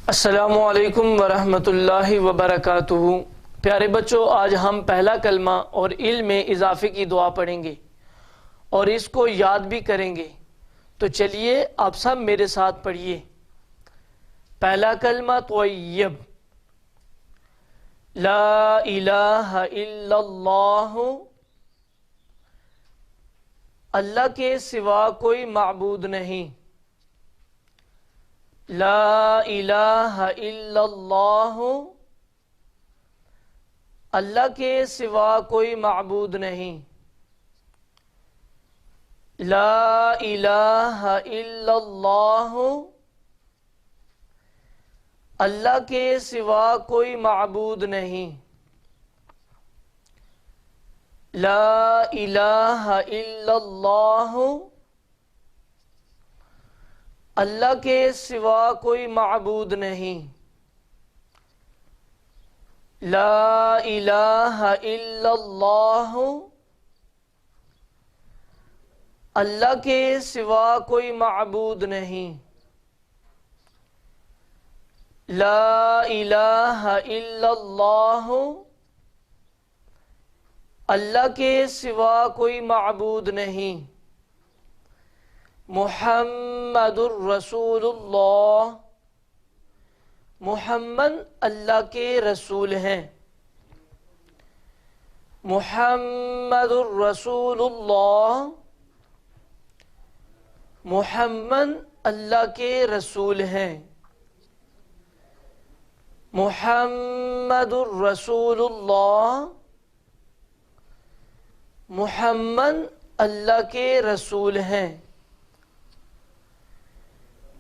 अस्सलामुअलैकुम वरहमतुल्लाहि वबरकातुहू। प्यारे बच्चों, आज हम पहला कलमा और इल्म में इजाफे की दुआ पढ़ेंगे और इसको याद भी करेंगे। तो चलिए आप सब मेरे साथ पढ़िए। पहला कलमा तय्यब, ला इलाहा इल्लल्लाहु, अल्लाह के सिवा कोई माबूद नहीं। ला इलाहा इल्लल्लाहु, अल्लाह के सिवा कोई माबूद नहीं। ला इलाहा इल्लल्लाहु, अल्लाह के सिवा कोई माबूद नहीं। ला इलाहा इल्लल्लाहु, अल्लाह के सिवा कोई माबूद नहीं। ला इलाहा इल्लल्लाहु, अल्लाह के सिवा कोई माबूद नहीं। ला इलाहा इल्लल्लाहु, अल्लाह के सिवा कोई माबूद नहीं। मुहम्मदुर रसूलुल्लाह, मुहम्मद अल्लाह के रसूल हैं। मुहम्मदुर रसूलुल्लाह, मुहम्मद अल्लाह के रसूल हैं। मुहम्मदुर रसूलुल्लाह, मुहम्मद अल्लाह के रसूल हैं।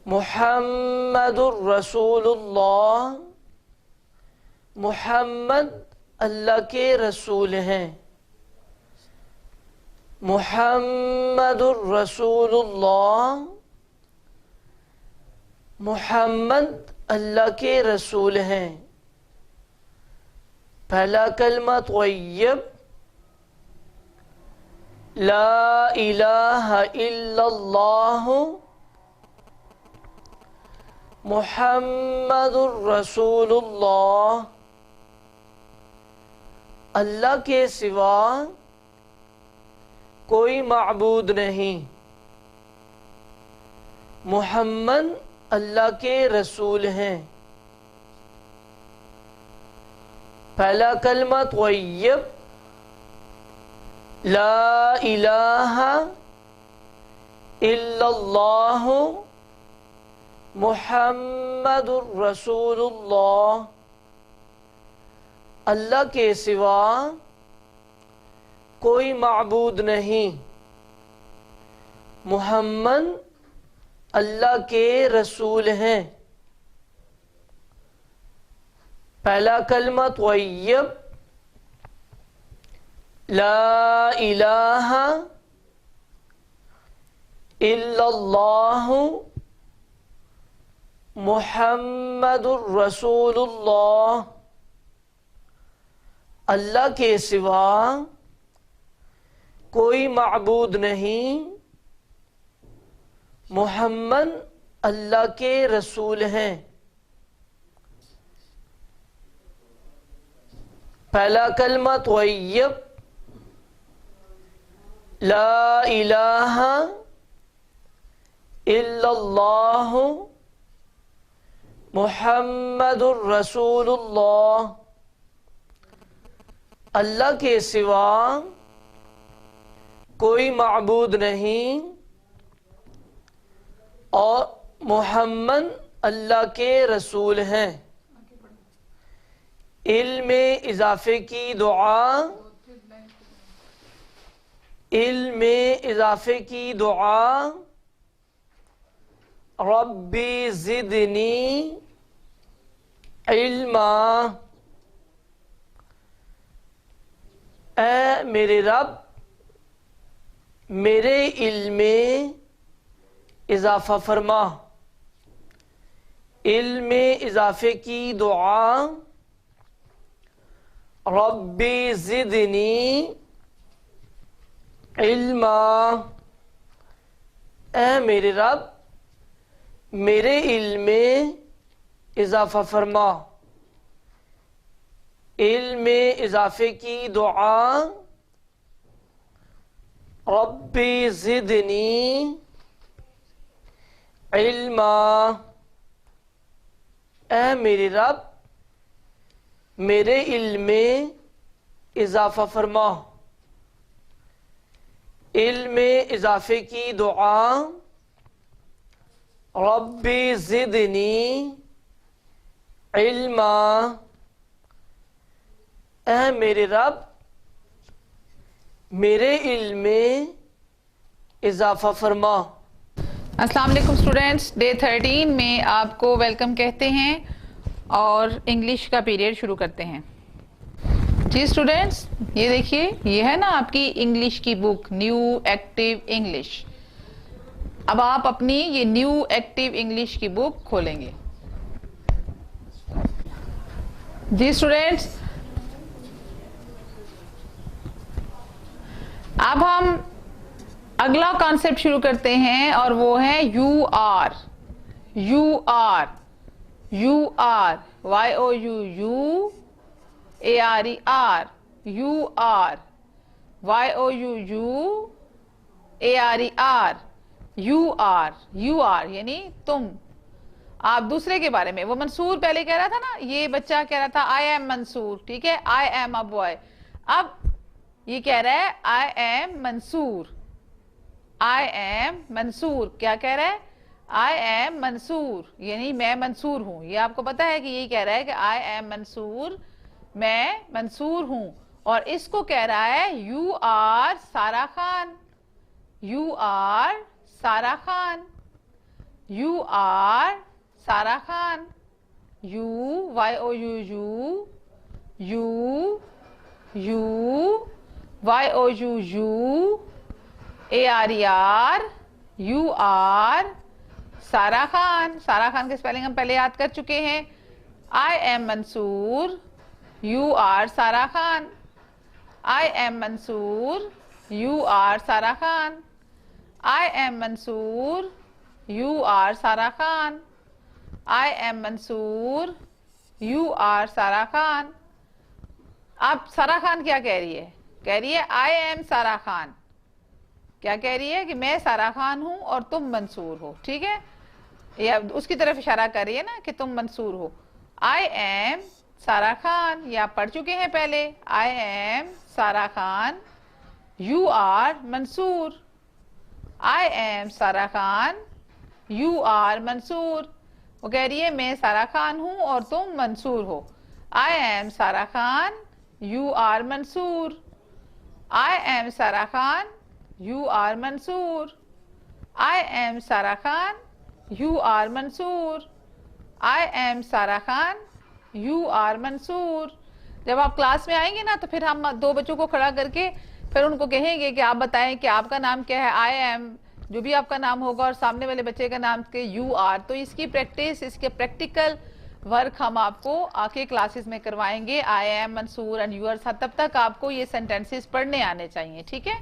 मुहम्मदुर रसूलुल्लाह, मुहम्मद अल्लाह के रसूल हैं। मुहम्मदुर रसूलुल्लाह, मुहम्मद अल्लाह के रसूल हैं। पहला कलमा तय्यब, ला इलाहा इल्लल्लाहु, मुहम्मदुर रसूलुल्लाह, अल्लाह के सिवा कोई माबूद नहीं। मुहम्मद अल्लाह के रसूल हैं। पहला कलमा तय्यब, ला इलाहा इल्लल्लाहु, मुहम्मदुर रसूलुल्लाह, अल्लाह के सिवा कोई माबूद नहीं। मुहम्मद अल्लाह के रसूल हैं। पहला कलमा तय्यब, ला इलाहा इल्लल्लाहु, मुहम्मदुर रसूलुल्लाह, अल्लाह के सिवा कोई माबूद नहीं। मुहम्मद अल्लाह के रसूल हैं। पहला कलमा तय्यब, ला इलाहा इल्लल्लाहु, मुहम्मदुर रसूलुल्लाह, अल्लाह के सिवा कोई माबूद नहीं और मुहम्मद अल्लाह के रसूल हैं। इल्म में इजाफे की दुआ, इल्म में इजाफे की दुआ, रब्बी ज़िदनी इल्मा, ऐ मेरे रब मेरे इल्म में इजाफा फरमा। इल्म में इजाफे की दुआ, रब्बी ज़िदनी इल्मा, ऐ मेरे रब मेरे इल्म में इजाफा फरमा। इल्म में इजाफे की दुआ, रब्बी ज़िदनी इल्मा, ऐ मेरे रब मेरे इल्म में इजाफा फरमा। इल्म में इजाफे की दुआ, रब्बी ज़िदनी इल्मा, ऐ मेरे रब मेरे इल्म में इजाफा फरमा। अस्सलाम वालेकुम स्टूडेंट्स, डे 13 में आपको वेलकम कहते हैं और इंग्लिश का पीरियड शुरू करते हैं। जी स्टूडेंट्स, ये देखिए, ये है ना आपकी इंग्लिश की बुक न्यू एक्टिव इंग्लिश। अब आप अपनी ये न्यू एक्टिव इंग्लिश की बुक खोलेंगे। जी स्टूडेंट्स, अब हम अगला कॉन्सेप्ट शुरू करते हैं और वो है you are. You are, you are, Y O U, you A R E are, you are, Y O U, you A R E are, you are. You are यानी तुम। आप दूसरे के बारे में, वो मंसूर पहले कह रहा था ना, ये बच्चा कह रहा था आई एम मंसूर, ठीक है, आई एम अ बॉय। अब ये कह रहा है I am Mansoor, I am Mansoor. क्या कह रहा है? आई एम मंसूर, यानी मैं मंसूर हूं। ये आपको पता है कि यही कह रहा है कि आई एम मंसूर, मैं मंसूर हूं। और इसको कह रहा है you are Sara Khan, you are Sara Khan, you are Sara Khan, you Y O U, you, you, you Y O U, you A R E are, you are Sara Khan. सारा खान के स्पेलिंग हम पहले याद कर चुके हैं। I am Mansoor, you are Sara Khan, I am Mansoor, you are Sara Khan, I am Mansoor, you are Sara Khan, I am Mansoor, you are Sara Khan. अब सारा खान क्या कह रही है? कह रही है आई एम सारा खान। क्या कह रही है? कि मैं सारा खान हूं और तुम मंसूर हो, ठीक है। या उसकी तरफ इशारा कर रही है ना कि तुम मंसूर हो। आई एम सारा खान, ये आप पढ़ चुके हैं पहले। I am Sara Khan, you are Mansoor. I am Sara Khan, you are Mansoor. वो कह रही है मैं सारा खान हूं और तुम मंसूर हो। I am Sara Khan, you are Mansoor. I am Sara Khan, you are Mansoor. I am Sara Khan, you are Mansoor. I am Sara Khan, you are Mansoor. जब आप क्लास में आएंगे ना तो फिर हम दो बच्चों को खड़ा करके फिर उनको कहेंगे कि आप बताएं कि आपका नाम क्या है। आई एम जो भी आपका नाम होगा और सामने वाले बच्चे का नाम के यू आर। तो इसकी प्रैक्टिस, इसके प्रैक्टिकल वर्क हम आपको आके क्लासेस में करवाएंगे। I am Mansoor and you're साथ। तब तक आपको ये सेंटेंसेस पढ़ने आने चाहिए, ठीक है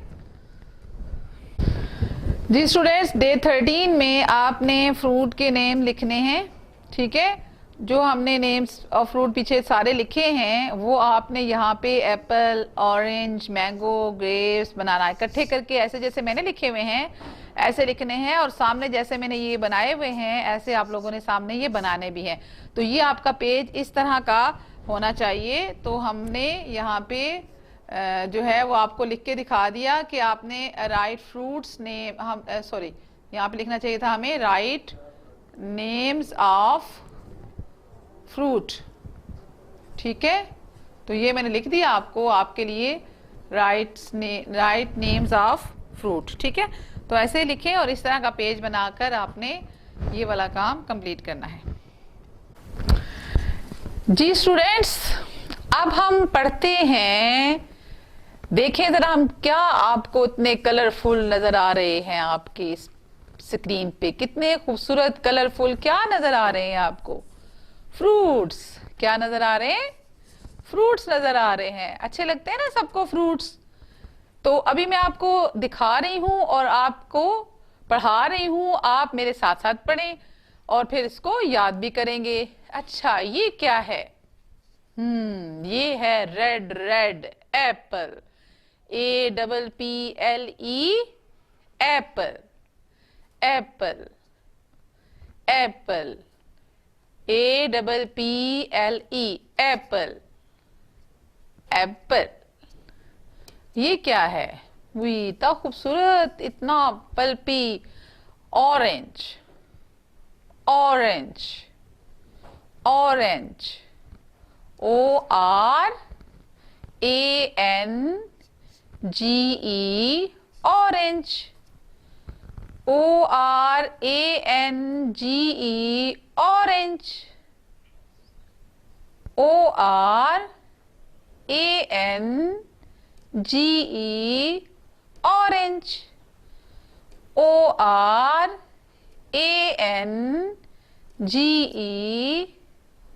जी स्टूडेंट्स। डे 13 में आपने फ्रूट के नेम लिखने हैं, ठीक है। जो हमने नेम्स ऑफ फ्रूट पीछे सारे लिखे हैं वो आपने यहाँ पे एप्पल, ऑरेंज, मैंगो, ग्रेप्स, बनाना इकट्ठे करके ऐसे जैसे मैंने लिखे हुए हैं ऐसे लिखने हैं। और सामने जैसे मैंने ये बनाए हुए हैं ऐसे आप लोगों ने सामने ये बनाने भी हैं। तो ये आपका पेज इस तरह का होना चाहिए। तो हमने यहाँ पे जो है वो आपको लिख के दिखा दिया कि आपने राइट फ्रूट्स नेम, हम सॉरी यहाँ पे लिखना चाहिए था हमें राइट नेम्स ऑफ फ्रूट, ठीक है। तो ये मैंने लिख दिया आपको, आपके लिए राइट नेम्स ऑफ फ्रूट, ठीक है। तो ऐसे लिखें और इस तरह का पेज बनाकर आपने ये वाला काम कंप्लीट करना है। जी स्टूडेंट्स, अब हम पढ़ते हैं। देखें जरा हम क्या आपको इतने कलरफुल नजर आ रहे हैं आपकी स्क्रीन पे। कितने खूबसूरत कलरफुल क्या नजर आ रहे हैं आपको? फ्रूट्स। क्या नजर आ रहे हैं? फ्रूट्स नजर आ रहे हैं। अच्छे लगते हैं ना सबको फ्रूट्स। तो अभी मैं आपको दिखा रही हूं और आपको पढ़ा रही हूं। आप मेरे साथ साथ पढ़ें और फिर इसको याद भी करेंगे। अच्छा, ये क्या है? ये है red, red Apple, APPLE Apple, Apple, Apple, APPLE Apple, Apple. ये क्या है? इतना खूबसूरत, इतना pulpy, orange, orange, orange, ORANGE, orange, ORANGE, orange, ORANGE, orange, ORANGE,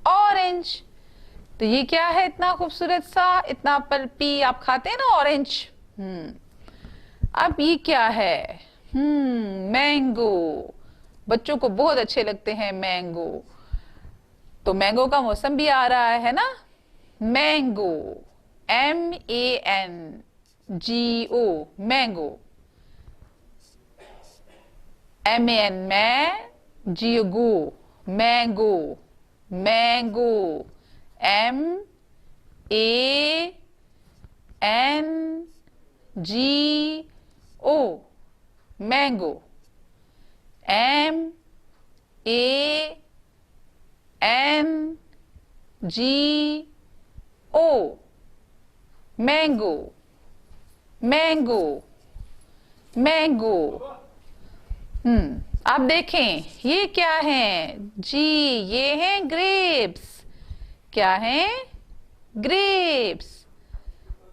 orange. तो ये क्या है इतना खूबसूरत सा, इतना पल्पी? आप खाते हैं ना ऑरेंज। अब ये क्या है? मैंगो। बच्चों को बहुत अच्छे लगते हैं मैंगो, तो मैंगो का मौसम भी आ रहा है ना। मैंगो, MANGO, मैंगो, MAN मैं, GO, mango, mango, MANGO, mango, MANGO, mango, mango, mango. आप देखें ये क्या है जी? ये है ग्रेप्स। क्या है? Grapes,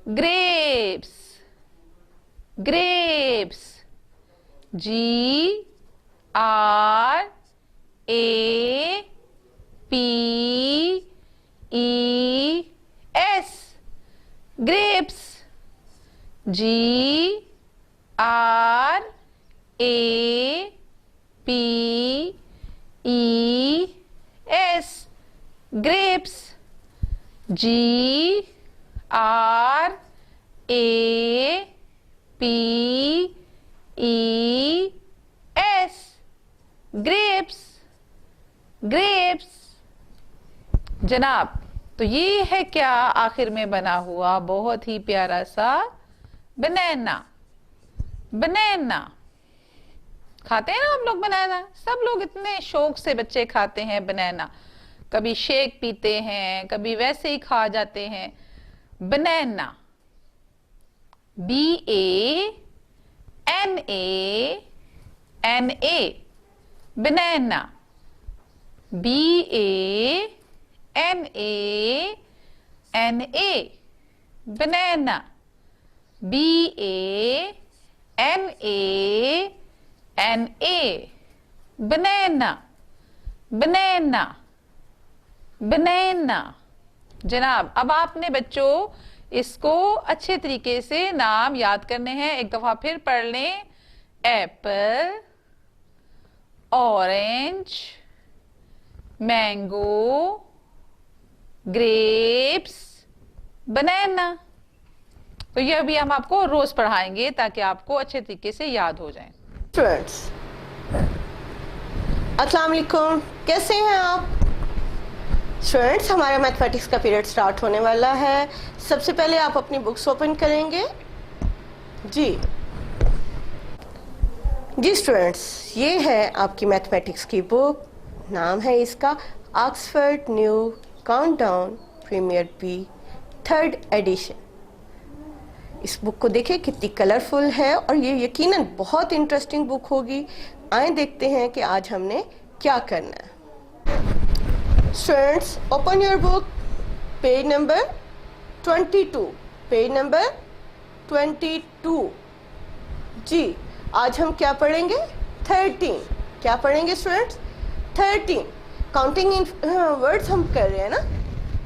grapes, grapes, GRAPES, grapes, GRAPES, grapes, GRAPES, grapes, grapes। जनाब, तो ये है क्या आखिर में बना हुआ बहुत ही प्यारा सा बनाना। बनाना खाते हैं ना हम लोग, बनाना सब लोग इतने शौक से बच्चे खाते हैं बनाना। कभी शेक पीते हैं, कभी वैसे ही खा जाते हैं। बनाना, BANANA, बनाना, BANANA, बनाना, BANANA, बनाना, बनाना, बनाना। जनाब, अब आपने बच्चों इसको अच्छे तरीके से नाम याद करने हैं। एक दफा फिर पढ़ लें। एप्पल, ऑरेंज, मैंगो, ग्रेप्स, बनाना। तो ये अभी हम आपको रोज पढ़ाएंगे ताकि आपको अच्छे तरीके से याद हो जाए। स्टूडेंट्स, अस्सलाम वालेकुम, कैसे हैं आप? स्टूडेंट्स, हमारा मैथमेटिक्स का पीरियड स्टार्ट होने वाला है। सबसे पहले आप अपनी बुक्स ओपन करेंगे। जी स्टूडेंट्स, ये है आपकी मैथमेटिक्स की बुक। नाम है इसका Oxford new countdown premier B 3rd edition. इस बुक को देखिए कितनी कलरफुल है और ये यकीनन बहुत इंटरेस्टिंग बुक होगी। आए देखते हैं कि आज हमने क्या करना है। Students, open your book, page number 22, page number 22। जी, आज हम क्या पढ़ेंगे? 13। क्या पढ़ेंगे स्टूडेंट्स? 13। काउंटिंग इन वर्ड्स हम कर रहे हैं ना,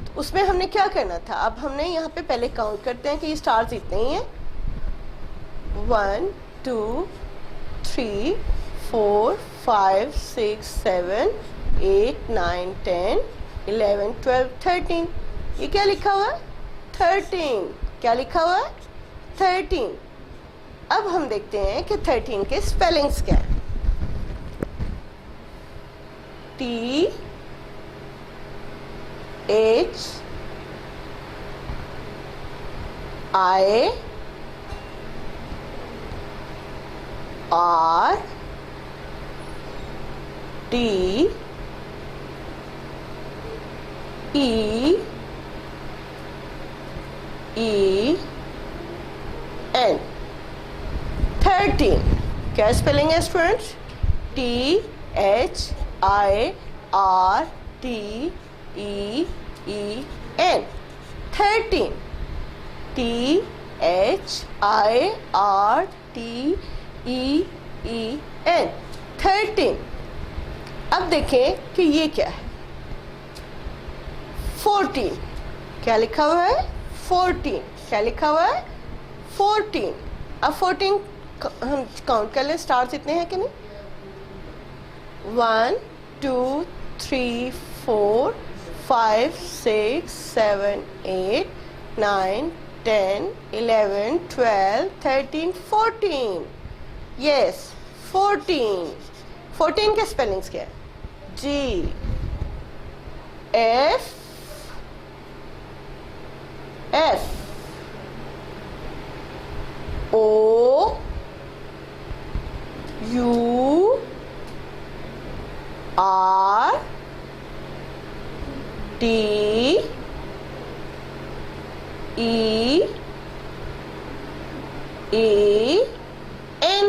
तो उसमें हमने क्या करना था? अब हमने यहाँ पे पहले काउंट करते हैं कि ये स्टार्स इतने ही हैं। 1 2 3 4 5 6 7 8 9 10 11, 12, 13। ये क्या लिखा हुआ है? 13। क्या लिखा हुआ है? 13। अब हम देखते हैं कि 13 के स्पेलिंग्स क्या है। T H I R T E E N। 13 क्या स्पेलिंग है students? T H I R T E E N। 13 T H I R T E E N। 13। अब देखें कि ये क्या है। 14 क्या लिखा हुआ है? 14 क्या लिखा हुआ है? 14। अब 14 हम काउंट कर लें, स्टार्स इतने हैं कि नहीं? 1 2 3 4 5 6 7 8 9 10 11 12 13 14। यस 14। 14 के स्पेलिंग्स क्या है? G F F O U R T E E N।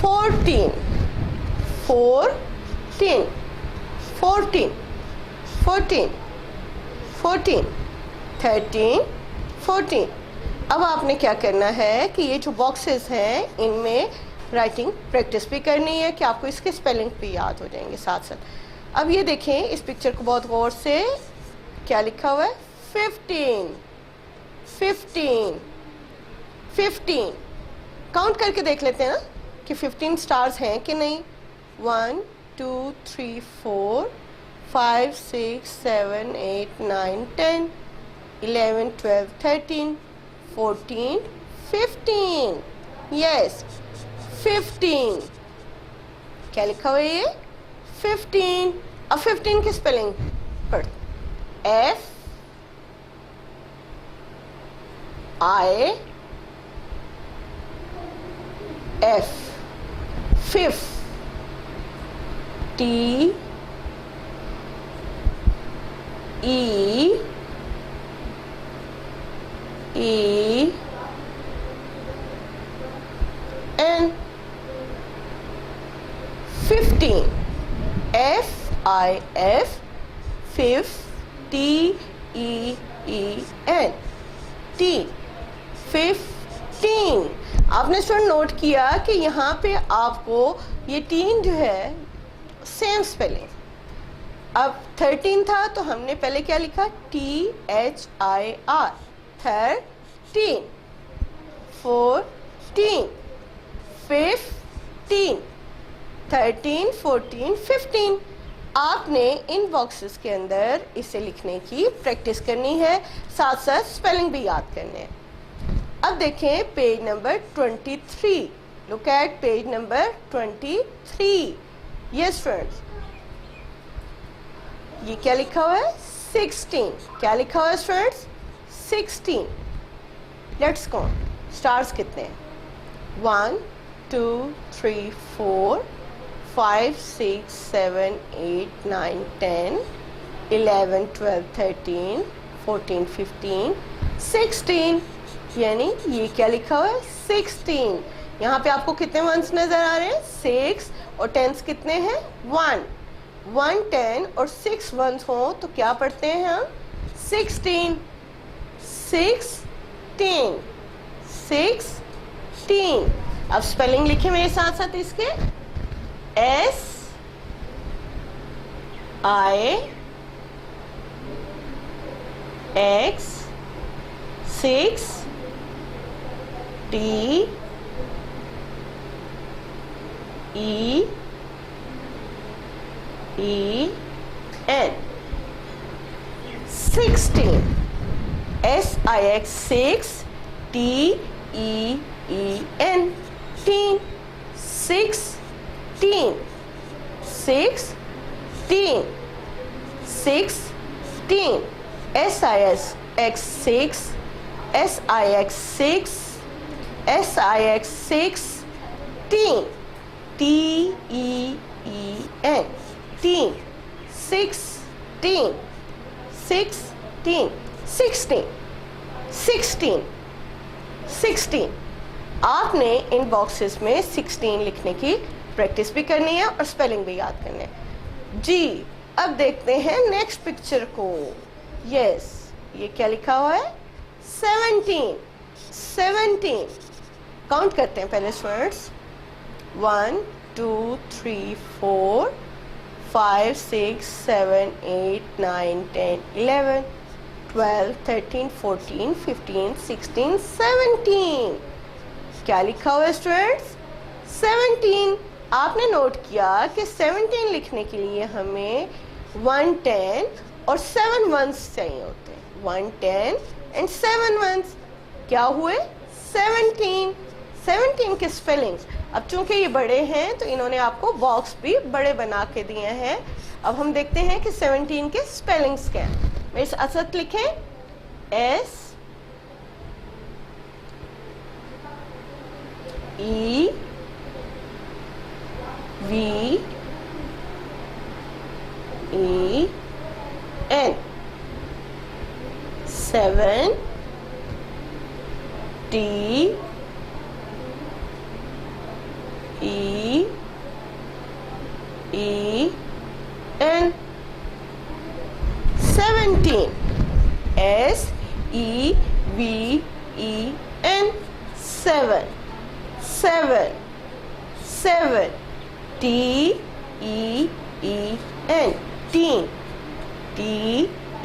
14 14 14 14 14 13 14। अब आपने क्या करना है कि ये जो बॉक्सेस हैं इनमें राइटिंग प्रैक्टिस भी करनी है कि आपको इसके स्पेलिंग भी याद हो जाएंगे साथ साथ। अब ये देखें इस पिक्चर को बहुत गौर से, क्या लिखा हुआ है? 15 15 15। काउंट करके देख लेते हैं ना कि 15 स्टार्स हैं कि नहीं। 1 2 3 4 5 6 7 8 9 10 11 12 13 14 15। यस 15। क्या लिखा हुआ है ये? 15। अब 15 की स्पेलिंग पढ़। F I F fifth। T E E N। 15 F I F fifth T E E N T 15। आपने स्टूडेंट नोट किया कि यहाँ पे आपको ये 3 जो है सेम स्पेलिंग। अब 13 था तो हमने पहले क्या लिखा? T H I R 13 14 15 13 14 15। आपने इन बॉक्सेस के अंदर इसे लिखने की प्रैक्टिस करनी है, साथ साथ स्पेलिंग भी याद करने हैं। अब देखें page number 23। Look at page number 23। Yes friends, ये क्या लिखा हुआ है? 16। क्या लिखा हुआ है स्टूडेंट्स? 16। Let's count. स्टार्स कितने हैं? 1 2 3 4 5 6 7 8 9 10 11 12 13 14 15 16। यानी ये क्या लिखा हुआ है? 16। यहाँ पे आपको कितने वंस नजर आ रहे हैं? 6। और टेंस कितने हैं? 1 1 10 और 6 वंस हो तो क्या पढ़ते हैं हम? 16 16 16। अब स्पेलिंग लिखे मेरे साथ साथ इसके। S I X 6 T E E N. 16. SIX 6 TEEN. Teen. 16. 16. 16. SIX 6. SIX 6. SIX 6. Teen. TEEN. Teen. 16. 16. 16. 16. 16. आपने इन बॉक्सेस में 16 लिखने की प्रैक्टिस भी करनी है और स्पेलिंग भी याद करने है जी। अब देखते हैं नेक्स्ट पिक्चर को। यस, ये क्या लिखा हुआ है? 17. 17. काउंट करते हैं पहले स्टूडेंट्स। 1 2 3 4 5 6 7 8 9 10 11 12 13 14 15 16 17. क्या लिखा हुआ है स्टूडेंट्स? 17. आपने नोट किया कि 17 लिखने के लिए हमें 1 10 और 7 वंस चाहिए होते हैं। 1 10 एंड 7 वंस क्या हुए? 17. 17 के स्पेलिंग्स। अब चूंकि ये बड़े हैं तो इन्होंने आपको बॉक्स भी बड़े बना के दिए हैं। अब हम देखते हैं कि 17 के स्पेलिंग्स क्या हैं। मेरे साथ लिखें। S E V E N. 7 T E E N. 17. S E V E N. 7. 7. 7. T E E N. Teen. T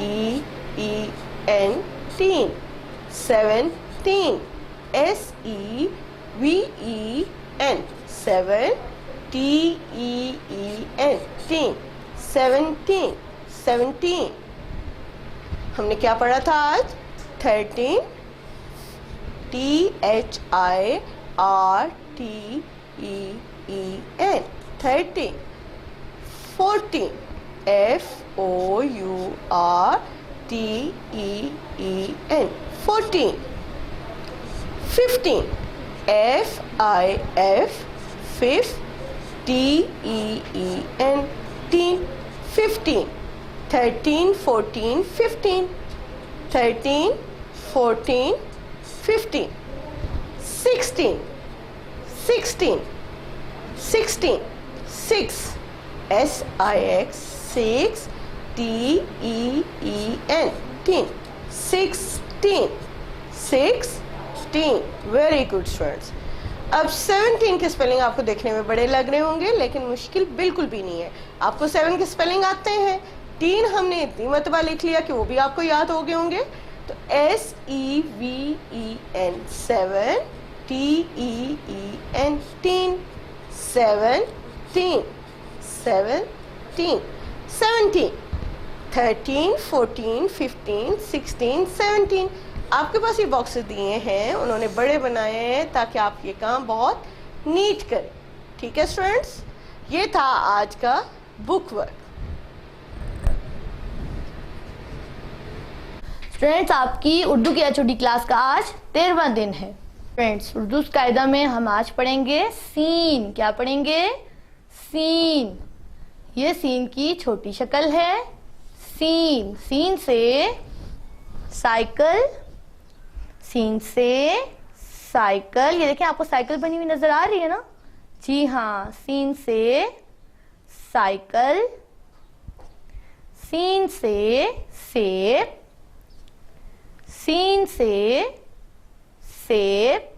E E N. Teen. 17. S E V E N. 7 T E E N. Teen. 17. 17. हमने क्या पढ़ा था आज? 13. THIRTEEN. 13. 14. FOURTEEN. 14. 15. FIF. Fifth. TEEN. Teen. 15. 13, 14, 15. 13, 14, 15. 16. 16. 16. 6. SIX 6 TEEN. Teen. 16. 16. Very good students. अब 17 के spelling आपको देखने में बड़े लग रहे होंगे, लेकिन मुश्किल बिल्कुल भी नहीं है। आपको 7 के स्पेलिंग आते हैं। 3 हमने इतनी मरतबा लिख लिया कि वो भी आपको याद हो गए होंगे। तो SEVEN 7 TEEN. टीन। 17. 17. 17. 13, 14, 15, 16, 17. आपके पास ये बॉक्सेस दिए हैं, उन्होंने बड़े बनाए हैं ताकि आप ये काम बहुत नीट करें। ठीक है स्टूडेंट्स, ये था आज का बुक वर्क। फ्रेंड्स, आपकी उर्दू की HOD क्लास का आज 13वां दिन है। फ्रेंड्स, उर्दू कायदा में हम आज पढ़ेंगे सीन। क्या पढ़ेंगे? सीन। ये सीन की छोटी शक्ल है। सीन। सीन से साइकिल। सीन से साइकिल। ये देखें, आपको साइकिल बनी हुई नजर आ रही है ना? जी हाँ, सीन से साइकिल। सीन से सेब। सीन से सेब।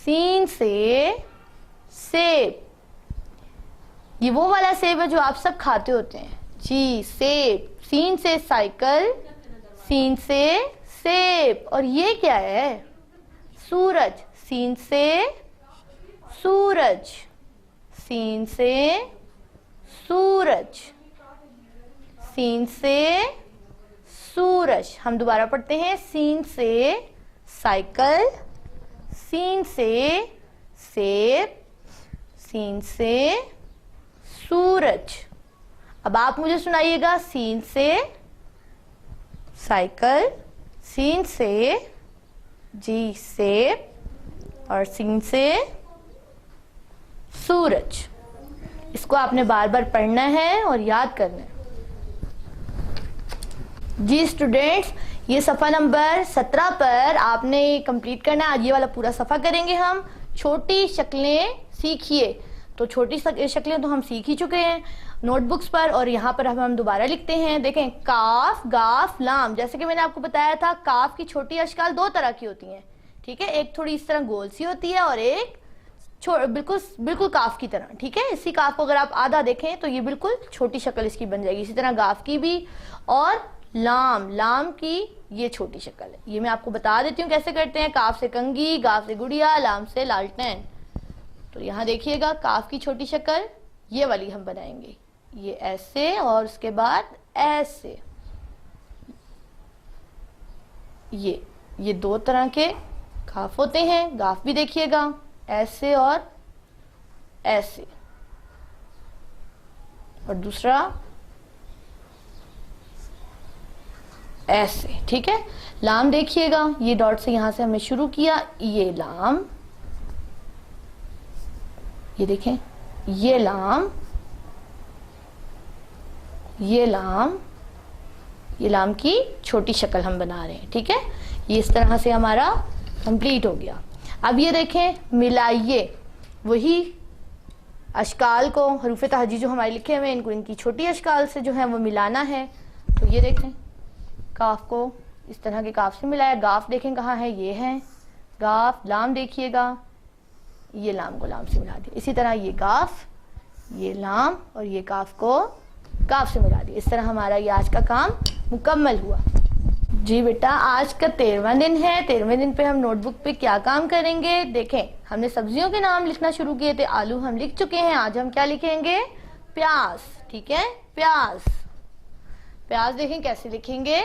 सीन से सेब। ये वो वाला सेब है जो आप सब खाते होते हैं। जी, सेब। सीन से साइकिल। सीन से सेब। और ये क्या है? सूरज। सीन से सूरज। सीन से सूरज। सीन से सूरज। हम दोबारा पढ़ते हैं, सीन से साइकिल, सीन से सेब, सीन से सूरज। अब आप मुझे सुनाइएगा, सीन से साइकिल, सीन से जी सेब और सीन से सूरज। इसको आपने बार बार पढ़ना है और याद करना है। जी स्टूडेंट्स, ये सफ़ा नंबर 17 पर आपने कंप्लीट करना है। आज ये वाला पूरा सफ़ा करेंगे हम। छोटी शक्लें सीखिए। तो छोटी शक्लें तो हम सीख ही चुके हैं नोटबुक्स पर, और यहाँ पर हम दोबारा लिखते हैं। देखें, काफ, गाफ, लाम। जैसे कि मैंने आपको बताया था, काफ की छोटी अशकाल दो तरह की होती हैं, ठीक है। एक थोड़ी इस तरह गोल सी होती है और एक बिल्कुल बिल्कुल काफ की तरह, ठीक है। इसी काफ को अगर आप आधा देखें तो ये बिल्कुल छोटी शक्ल इसकी बन जाएगी। इसी तरह गाफ की भी, और लाम की ये छोटी शक्ल है। ये मैं आपको बता देती हूँ कैसे करते हैं। काफ से कंगी, गाफ से गुड़िया, लाम से लालटेन। तो यहाँ देखिएगा, काफ की छोटी शक्ल ये वाली हम बनाएंगे, ये ऐसे और उसके बाद ऐसे। ये दो तरह के काफ होते हैं। गाफ भी देखिएगा ऐसे और ऐसे, और दूसरा ऐसे, ठीक है। लाम देखिएगा, ये डॉट से यहां से हमने शुरू किया, ये लाम, ये देखें, ये लाम, ये लाम, ये लाम की छोटी शक्ल हम बना रहे हैं, ठीक है। ये इस तरह से हमारा कंप्लीट हो गया। अब ये देखें, मिलाइए वही अशकाल को, हरूफ तहजी जो हमारे लिखे हुए हैं, इनको इनकी छोटी अशकाल से जो है वो मिलाना है। तो ये देखें, काफ को इस तरह के काफ से मिलाया। गाफ देखें कहाँ है, ये है गाफ। लाम देखिएगा, ये लाम को लाम से मिला दिया। इसी तरह ये गाफ, ये लाम, और ये काफ को काफ से मिला दिया। इस तरह हमारा ये आज का काम मुकम्मल हुआ। जी बेटा, आज का 13वां दिन है। 13वें दिन पे हम नोटबुक पे क्या काम करेंगे? देखें, हमने सब्जियों के नाम लिखना शुरू किए थे। आलू हम लिख चुके हैं। आज हम क्या लिखेंगे? प्याज, ठीक है। प्याज, प्याज देखें कैसे लिखेंगे।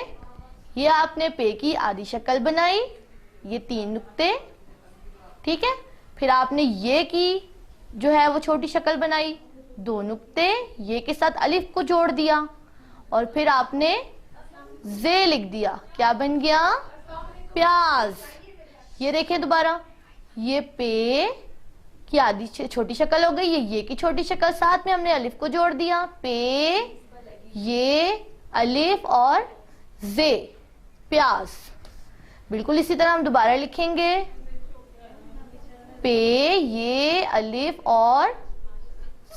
ये आपने पे की आधी शक्ल बनाई, ये 3 नुक्ते, ठीक है। फिर आपने ये की जो है वो छोटी शक्ल बनाई, 2 नुक्ते, ये के साथ अलिफ को जोड़ दिया, और फिर आपने जे लिख दिया। क्या बन गया? प्याज। ये देखें दोबारा, ये पे की आधी छोटी शक्ल हो गई, ये की छोटी शक्ल, साथ में हमने अलिफ को जोड़ दिया। पे, ये, अलिफ और जे, प्याज। बिल्कुल इसी तरह हम दोबारा लिखेंगे, पे, ये, अलिफ और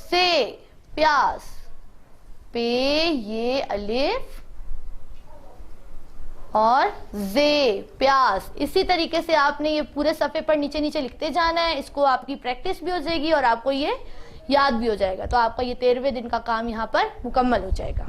से, प्याज। पे, ये, अलिफ और जे, प्याज। इसी तरीके से आपने ये पूरे सफ़े पर नीचे नीचे लिखते जाना है। इसको आपकी प्रैक्टिस भी हो जाएगी और आपको ये याद भी हो जाएगा। तो आपका ये 13वें दिन का काम यहाँ पर मुकम्मल हो जाएगा।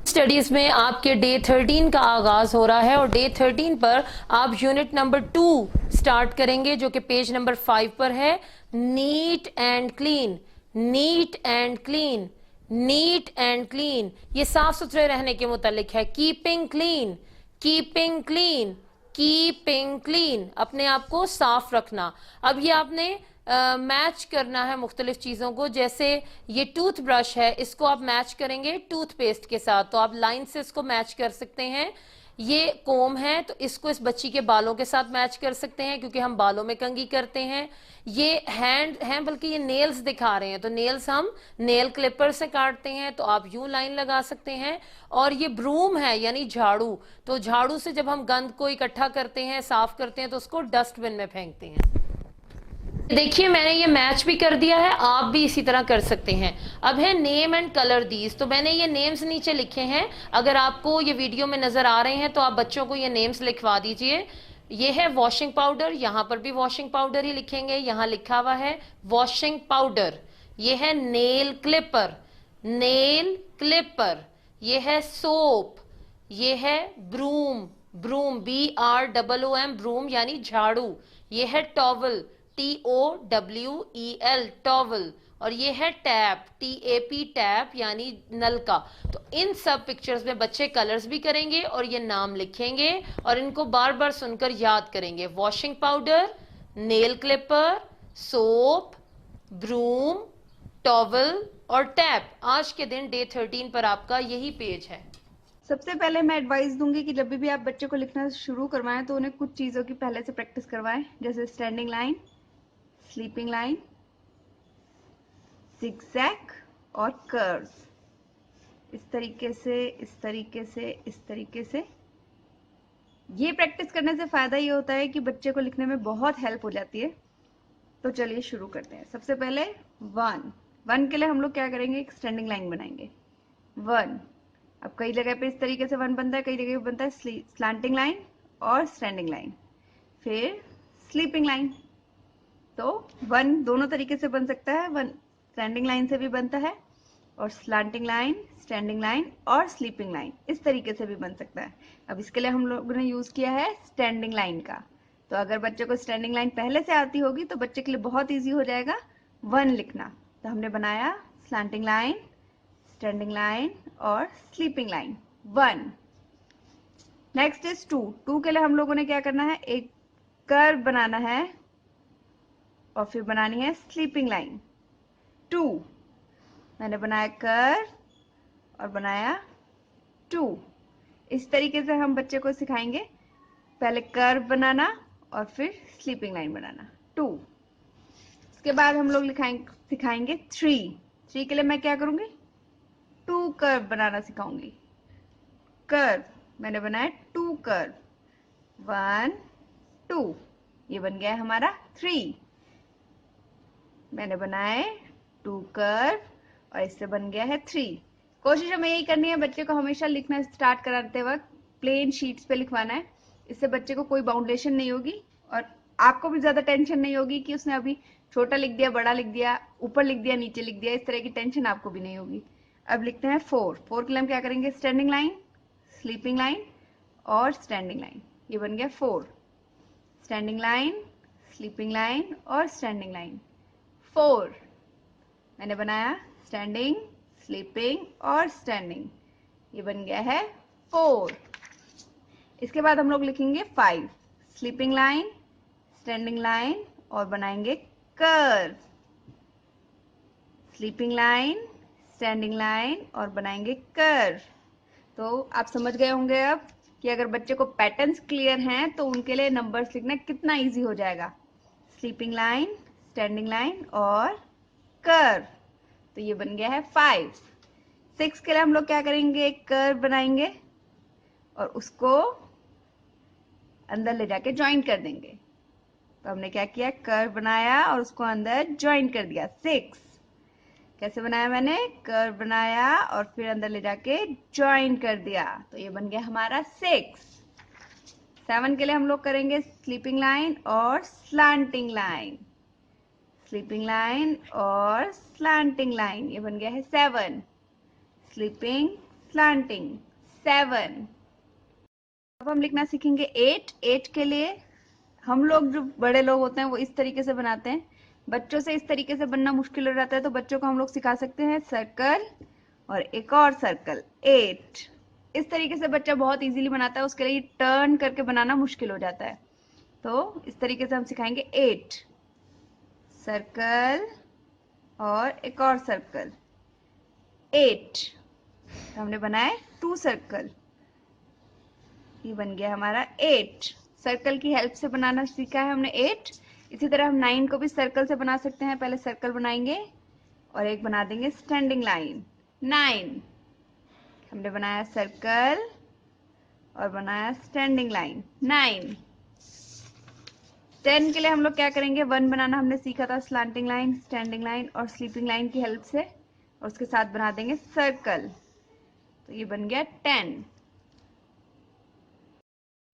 स्टडीज में आपके डे 13 का आगाज हो रहा है, और डे 13 पर आप यूनिट नंबर 2 स्टार्ट करेंगे, जो कि पेज नंबर 5 पर है। Neat and clean, neat and clean, neat and clean, ये साफ सुथरे रहने के मुतालिक है। Keeping clean, keeping clean, keeping clean, अपने आप को साफ रखना। अब ये आपने मैच करना है मुख्तलिफ चीज़ों को। जैसे ये टूथ ब्रश है, इसको आप मैच करेंगे टूथपेस्ट के साथ, तो आप लाइन से इसको मैच कर सकते हैं। ये कोम है, तो इसको इस बच्ची के बालों के साथ मैच कर सकते हैं, क्योंकि हम बालों में कंघी करते हैं। ये हैंड हैं, बल्कि ये नेल्स दिखा रहे हैं, तो नेल्स हम नेल क्लिपर से काटते हैं, तो आप यूं लाइन लगा सकते हैं। और ये ब्रूम है, यानी झाड़ू, तो झाड़ू से जब हम गंद को इकट्ठा करते हैं, साफ करते हैं, तो उसको डस्टबिन में फेंकते हैं। देखिए, मैंने ये मैच भी कर दिया है, आप भी इसी तरह कर सकते हैं। अब है नेम एंड कलर दीज, तो मैंने ये नेम्स नीचे लिखे हैं। अगर आपको ये वीडियो में नजर आ रहे हैं तो आप बच्चों को ये नेम्स लिखवा दीजिए। ये है वॉशिंग पाउडर, यहाँ पर भी वॉशिंग पाउडर ही लिखेंगे, यहाँ लिखा हुआ है वॉशिंग पाउडर। ये है नेल क्लिपर, नेल क्लिपर। ये है सोप, ये है ब्रूम, ब्रूम, BROOM, ब्रूम यानी झाड़ू। ये है टॉवल, TOWEL, टॉवल। और ये है टैप, TAP टैप यानी नल का। तो इन सब पिक्चर्स में बच्चे कलर्स भी करेंगे और ये नाम लिखेंगे और इनको बार बार सुनकर याद करेंगे। Washing powder, nail clipper, soap, broom, towel और टैप। आज के दिन डे 13 पर आपका यही पेज है। सबसे पहले मैं एडवाइस दूंगी कि जब भी आप बच्चे को लिखना शुरू करवाएं तो उन्हें कुछ चीज़ों की पहले से प्रैक्टिस करवाएं, जैसे standing line, sleeping line, zigzag और कर्व्स। इस तरीके से, इस तरीके से, इस तरीके से। ये प्रैक्टिस करने से फ़ायदा ये होता है कि बच्चे को लिखने में बहुत हेल्प हो जाती है। तो चलिए शुरू करते हैं। सबसे पहले 1 के लिए हम लोग क्या करेंगे, एक स्टैंडिंग लाइन बनाएंगे। 1, अब कई जगह पे इस तरीके से 1 बनता है, कई जगह पे बनता है स्लैंटिंग लाइन और स्टैंडिंग लाइन, फिर स्लीपिंग लाइन। तो 1 दोनों तरीके से बन सकता है, 1 स्टैंडिंग लाइन से भी बनता है और स्लैंटिंग लाइन, स्टैंडिंग लाइन और स्लीपिंग लाइन इस तरीके से भी बन सकता है। अब इसके लिए हम लोगों ने यूज किया है स्टैंडिंग लाइन का। तो अगर बच्चे को स्टैंडिंग लाइन पहले से आती होगी तो बच्चे के लिए बहुत इजी हो जाएगा 1 लिखना। तो हमने बनाया स्लैंटिंग लाइन, स्टैंडिंग लाइन और स्लीपिंग लाइन 1। नेक्स्ट इज 2 के लिए हम लोगों ने क्या करना है, एक कर्व बनाना है और फिर बनानी है स्लीपिंग लाइन 2। मैंने बनाया कर्व और बनाया 2। इस तरीके से हम बच्चे को सिखाएंगे, पहले कर्व बनाना और फिर स्लीपिंग लाइन बनाना 2। उसके बाद हम लोग सिखाएंगे 3 के लिए मैं क्या करूंगी, 2 कर्व बनाना सिखाऊंगी। कर्व मैंने बनाया 2 कर्व, 1 2, ये बन गया हमारा 3। मैंने बनाए 2 कर्व और इससे बन गया है 3। कोशिश हमें यही करनी है, बच्चे को हमेशा लिखना स्टार्ट कराते वक्त प्लेन शीट्स पे लिखवाना है। इससे बच्चे को कोई बाउंडेशन नहीं होगी और आपको भी ज्यादा टेंशन नहीं होगी कि उसने अभी छोटा लिख दिया, बड़ा लिख दिया, ऊपर लिख दिया, नीचे लिख दिया, इस तरह की टेंशन आपको भी नहीं होगी। अब लिखते हैं 4 के लिए हम क्या करेंगे, स्टैंडिंग लाइन, स्लीपिंग लाइन और स्टैंडिंग लाइन। ये बन गया 4। स्टैंडिंग लाइन, स्लीपिंग लाइन और स्टैंडिंग लाइन 4। मैंने बनाया स्टैंडिंग, स्लीपिंग और स्टैंडिंग, ये बन गया है 4। इसके बाद हम लोग लिखेंगे 5, स्लीपिंग लाइन, स्टैंडिंग लाइन और बनाएंगे curve, sleeping line, standing line और बनाएंगे कर्व। तो आप समझ गए होंगे अब कि अगर बच्चे को पैटर्न्स क्लियर हैं तो उनके लिए नंबर्स लिखना कितना इजी हो जाएगा। स्लीपिंग लाइन, स्टैंडिंग लाइन और कर्व, तो ये बन गया है 5। 6 के लिए हम लोग क्या करेंगे, एक कर्व बनाएंगे और उसको अंदर ले जाके ज्वाइन कर देंगे। तो हमने क्या किया, कर्व बनाया और उसको अंदर ज्वाइन कर दिया। 6 कैसे बनाया, मैंने कर्व बनाया और फिर अंदर ले जाके ज्वाइन कर दिया, तो ये बन गया हमारा 6। 7 के लिए हम लोग करेंगे स्लीपिंग लाइन और स्लैंटिंग लाइन, स्लीपिंग लाइन और स्लैंटिंग लाइन, ये बन गया है 7। Sleeping, slanting 7। अब हम लिखना सीखेंगे 8 के लिए हम लोग जो बड़े लोग होते हैं वो इस तरीके से बनाते हैं, बच्चों से इस तरीके से बनना मुश्किल हो जाता है। तो बच्चों को हम लोग सिखा सकते हैं सर्कल और एक और सर्कल 8। इस तरीके से बच्चा बहुत इजीली बनाता है, उसके लिए टर्न करके बनाना मुश्किल हो जाता है। तो इस तरीके से हम सिखाएंगे 8 सर्कल और एक और सर्कल 8। तो हमने बनाए 2 सर्कल, ये बन गया हमारा 8। सर्कल की हेल्प से बनाना सीखा है हमने 8। इसी तरह हम 9 को भी सर्कल से बना सकते हैं। पहले सर्कल बनाएंगे और एक बना देंगे स्टैंडिंग लाइन 9। हमने बनाया सर्कल और बनाया स्टैंडिंग लाइन 9। 10 के लिए हम लोग क्या करेंगे, 1 बनाना हमने सीखा था स्लैंटिंग लाइन, स्टैंडिंग लाइन और स्लीपिंग लाइन की हेल्प से, और उसके साथ बना देंगे सर्कल, तो ये बन गया 10।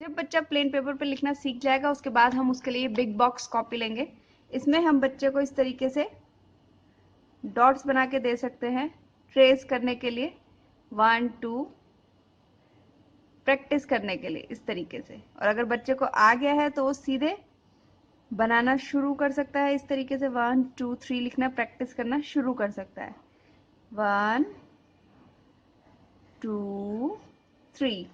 जब बच्चा प्लेन पेपर पर लिखना सीख जाएगा उसके बाद हम उसके लिए बिग बॉक्स कॉपी लेंगे। इसमें हम बच्चे को इस तरीके से डॉट्स बना के दे सकते हैं ट्रेस करने के लिए, 1 2 प्रैक्टिस करने के लिए इस तरीके से। और अगर बच्चे को आ गया है तो वो सीधे बनाना शुरू कर सकता है। इस तरीके से 1 2 3 लिखना प्रैक्टिस करना शुरू कर सकता है। 1 2 3।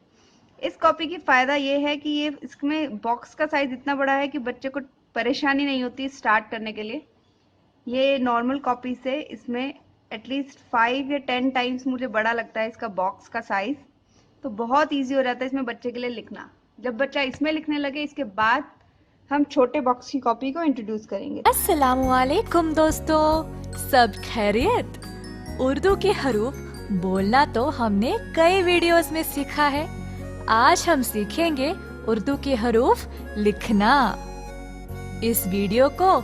इस कॉपी की फ़ायदा ये है कि ये इसमें बॉक्स का साइज़ इतना बड़ा है कि बच्चे को परेशानी नहीं होती स्टार्ट करने के लिए। ये नॉर्मल कॉपी से इसमें एटलीस्ट 5 या 10 टाइम्स मुझे बड़ा लगता है इसका बॉक्स का साइज़। तो बहुत ईजी हो जाता है इसमें बच्चे के लिए लिखना। जब बच्चा इसमें लिखने लगे इसके बाद हम छोटे बॉक्स की कॉपी को इंट्रोड्यूस करेंगे। अस्सलामुअलैकुम दोस्तों, सब खैरियत। उर्दू के हरूफ बोलना तो हमने कई वीडियोस में सीखा है। आज हम सीखेंगे उर्दू के हरूफ लिखना। इस वीडियो को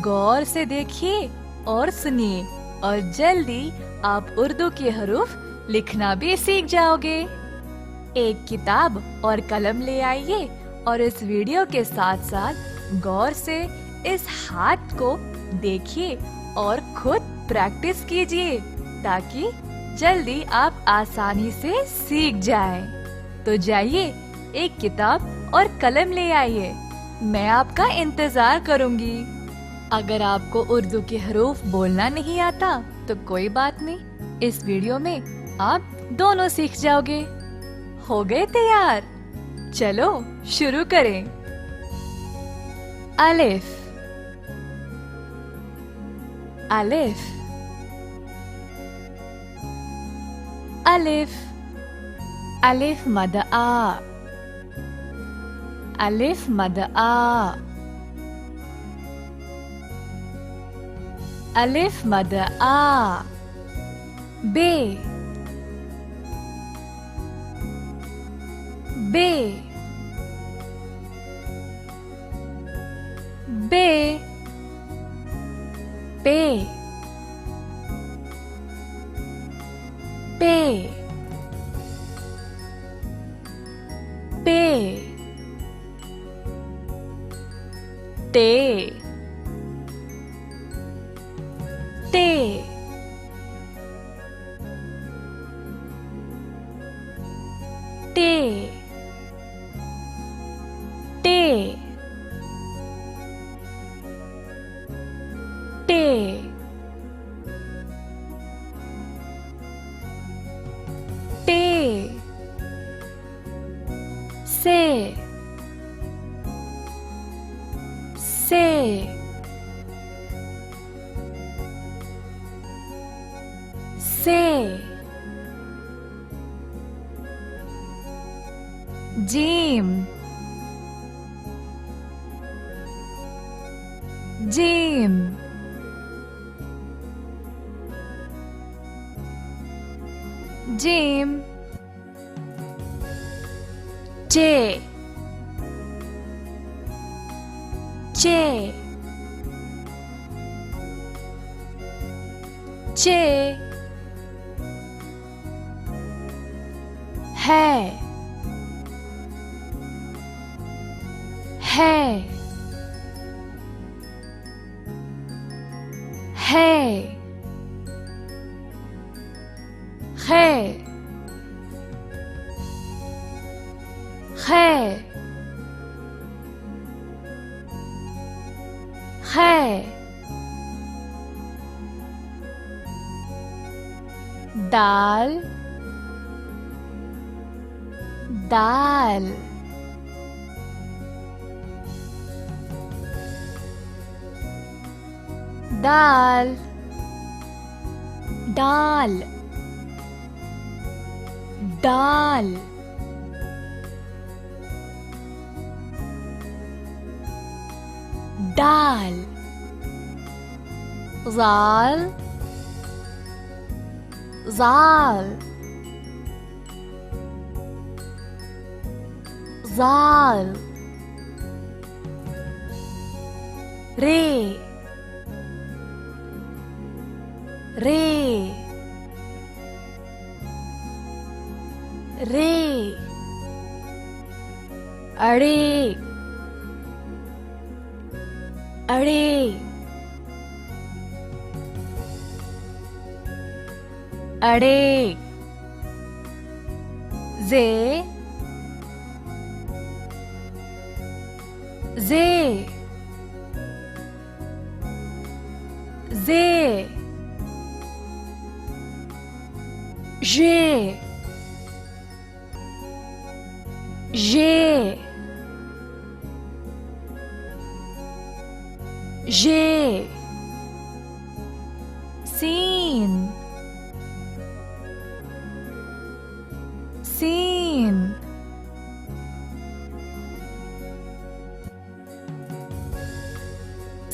गौर से देखिए और सुनिए और जल्दी आप उर्दू के हरूफ लिखना भी सीख जाओगे। एक किताब और कलम ले आइए और इस वीडियो के साथ साथ गौर से इस हाथ को देखिए और खुद प्रैक्टिस कीजिए ताकि जल्दी आप आसानी से सीख जाएं। तो जाइए एक किताब और कलम ले आइए, मैं आपका इंतजार करूंगी। अगर आपको उर्दू के हरूफ बोलना नहीं आता तो कोई बात नहीं, इस वीडियो में आप दोनों सीख जाओगे। हो गए तैयार? चलो शुरू करें। अलिफ, अलिफ, अलिफ, अलिफ मद आ, अलिफ मद आ, अलिफ मद आ, बे, बे, बे, पे, पे, पे, ते, ते, ते, टे, टे, टे, से, से, से, जीम, जीम, जीम, चे, चे, चे, है, है, है, है, है, है, दाल, दाल, दाल, दाल, दाल, दाल, ज़ाल, ज़ाल, ज़ाल, रे, रे, रे, अड़े, अड़े, अड़े, जे, जे, जे, जे, जे, जे, सीन, सीन,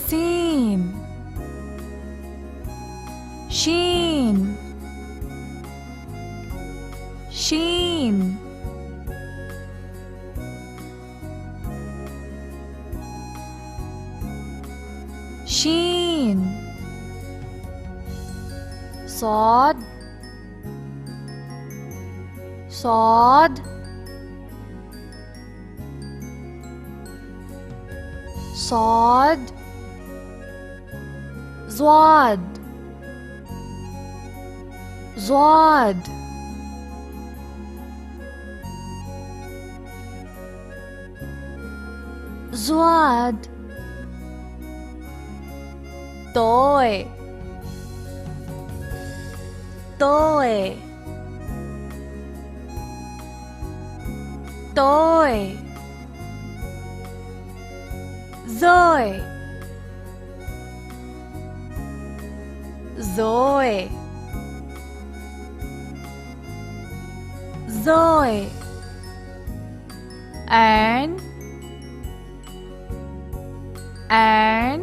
सीन, शीन, शीन, शीन, सौद, सौद, सौद, ज़्वाद, ज़्वाद, ज़्वाद, तोय, तोय, तोय, ज़ोय, ज़ोय, ज़ोय, and and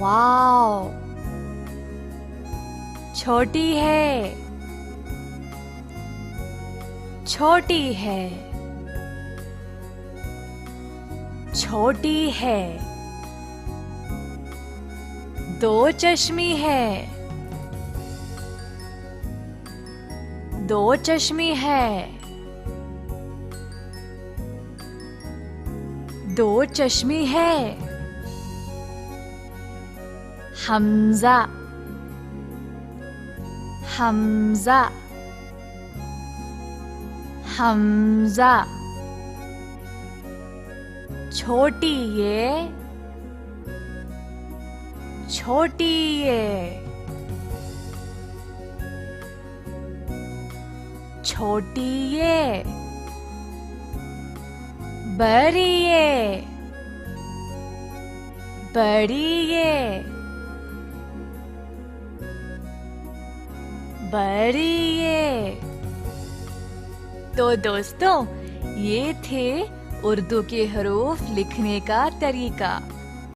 वाओ छोटी है छोटी है छोटी है दो चश्मी है दो चश्मी है दो चश्मी है हमजा हमजा हमजा छोटी ये छोटी ये छोटी ये बड़ी ये बड़ी ये बड़ी ये। तो दोस्तों ये थे उर्दू के हरूफ लिखने का तरीका।